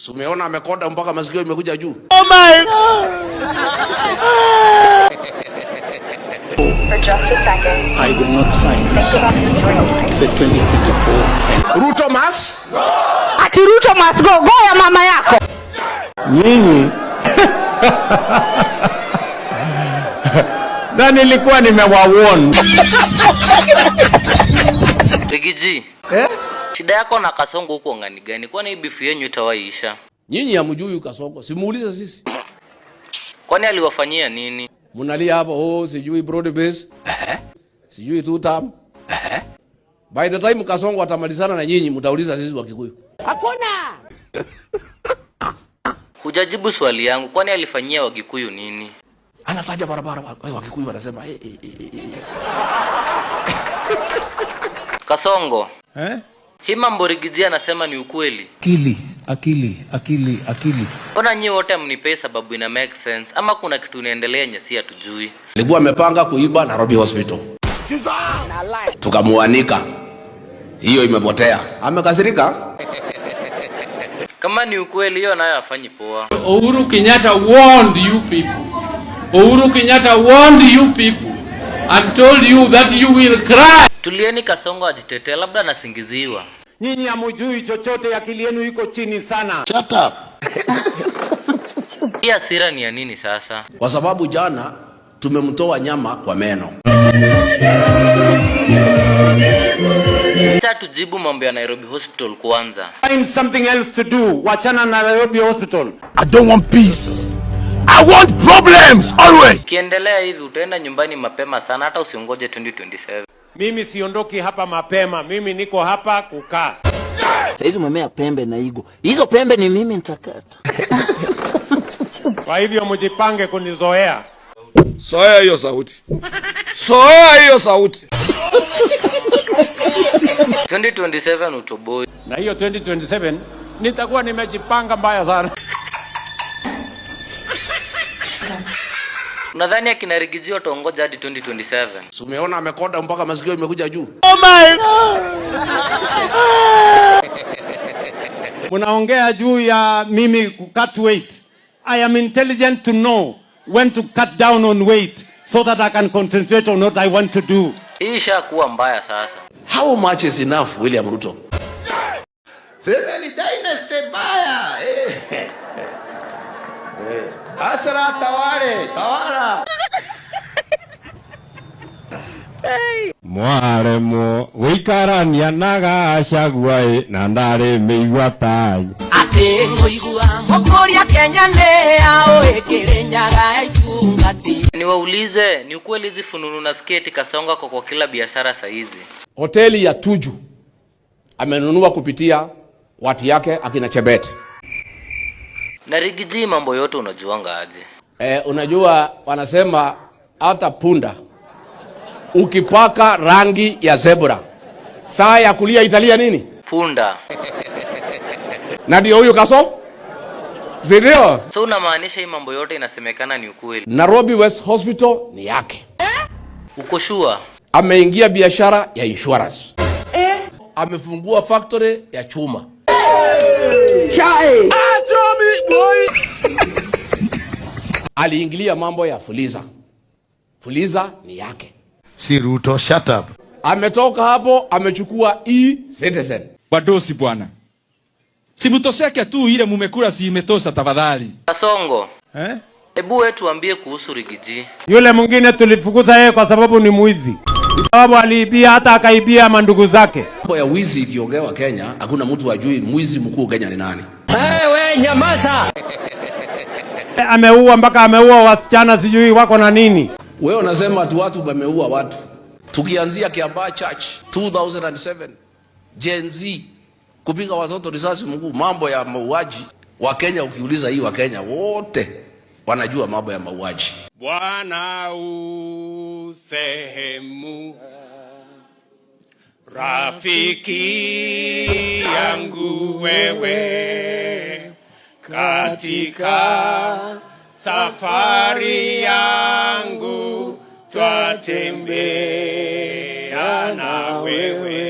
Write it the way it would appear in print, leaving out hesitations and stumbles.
Umeona amekonda mpaka masikio imekuja juu. Oh my God. I will not sign the 2024. Ruto must go. Ati Ruto must go. Go ya mama yako. Nyinyi na nilikuwa nimewawarn. Rigiji. Shida yako na Kasongo huko ngani gani? Kwani bifu yenu itawaisha? Nyinyi hamjui Kasongo. Simuulize sisi. Kwani aliwafanyia nini? Munalia hapo sijui broad base. Sijui two term. By the time Kasongo atamalizana na nyinyi mtauliza sisi wa Kikuyu. Hakuna. Hujajibu swali yangu. Kwani alifanyia Wakikuyu nini? Anataja barabara wa Kikuyu wanasema Kasongo. Hii mambo Rigiji anasema ni ukweli. Akili. Mbona nyinyi wote mnipei sababu ina make sense ama kuna kitu inaendelea nyasi hatujui? alikuwa amepanga kuiba Nairobi Hospital. Tukamuanika. Hiyo imepotea. Amekasirika. Kama ni ukweli hiyo nayo afanyi poa. Uhuru Kenyatta warned you people. Uhuru Kenyatta warned you people and told you that you will cry. Tulieni Kasongo ajitetee, labda anasingiziwa. Nyinyi hamjui chochote, akili yenu iko chini sana. Shut up. Hii hasira ni ya nini sasa? Kwa sababu jana tumemtoa nyama kwa meno. Sasa tujibu mambo ya Nairobi Hospital kwanza. Find something else to do. Wachana na Nairobi Hospital. I don't want peace. I want problems always. Kiendelea hivi utaenda nyumbani mapema sana, hata usiongoje 2027. Mimi siondoki hapa mapema. Mimi niko hapa kukaa. Hizo umemea pembe na igo. Hizo pembe ni mimi nitakata. Kwa hivyo mjipange kunizoea. Soea hiyo sauti. Soea hiyo sauti. 2027 utoboi. Na hiyo 2027 nitakuwa nimejipanga mbaya sana. Unadhani akina Rigiji wataongoja hadi 2027? Umeona amekonda mpaka masikio imekuja juu. Oh my God. Munaongea juu ya mimi cut weight. I am intelligent to know when to cut down on weight so that I can concentrate on what I want to do. Hii ishakuwa mbaya sasa. How much is enough, William Ruto? Sema ni dynasty baya. Asra tawala. Mwaremo wikarania naga shagwai na ndare meigwa tai. Ate ngoigua mokoria Kenya ne ao ekerenyaga itungati. Niwaulize, ni ukweli hizi fununu na sketi Kasongo kwa kila biashara saizi? Hoteli ya Tuju amenunua kupitia watu yake akina Chebet. Na Rigiji mambo yote unajuanga aje? Unajua wanasema hata punda ukipaka rangi ya zebra saa ya kulia italia nini? Punda. Na ndio huyu Kaso? Zidio? So unamaanisha hii mambo yote inasemekana ni ukweli? Nairobi West Hospital ni yake. Uko sure? Ameingia biashara ya insurance. Amefungua factory ya chuma. Chai. Aliingilia mambo ya Fuliza. Fuliza ni yake. Si Ruto, shut up. Ametoka hapo amechukua e-Citizen. Wadosi bwana. Simutoseke tu ile mumekula si imetosha tafadhali. Kasongo. Hebu wewe tuambie kuhusu Rigiji. Yule mwingine tulifukuza yeye kwa sababu ni mwizi. Sababu aliibia hata akaibia mandugu zake. Mambo ya wizi ikiongewa Kenya, hakuna mtu ajui mwizi mkuu Kenya ni nani. Wewe nyamaza. Ameua mpaka ameua wasichana sijui wako na nini. Wewe unasema watu wameua watu. Tukianzia Kiambaa Church 2007 Gen Z kupiga watoto risasi mguu, mambo ya mauaji wa Kenya. Ukiuliza hii wa Kenya wote wanajua mambo ya mauaji. Bwana usehemu rafiki yangu wewe katika safari yangu twatembea na wewe.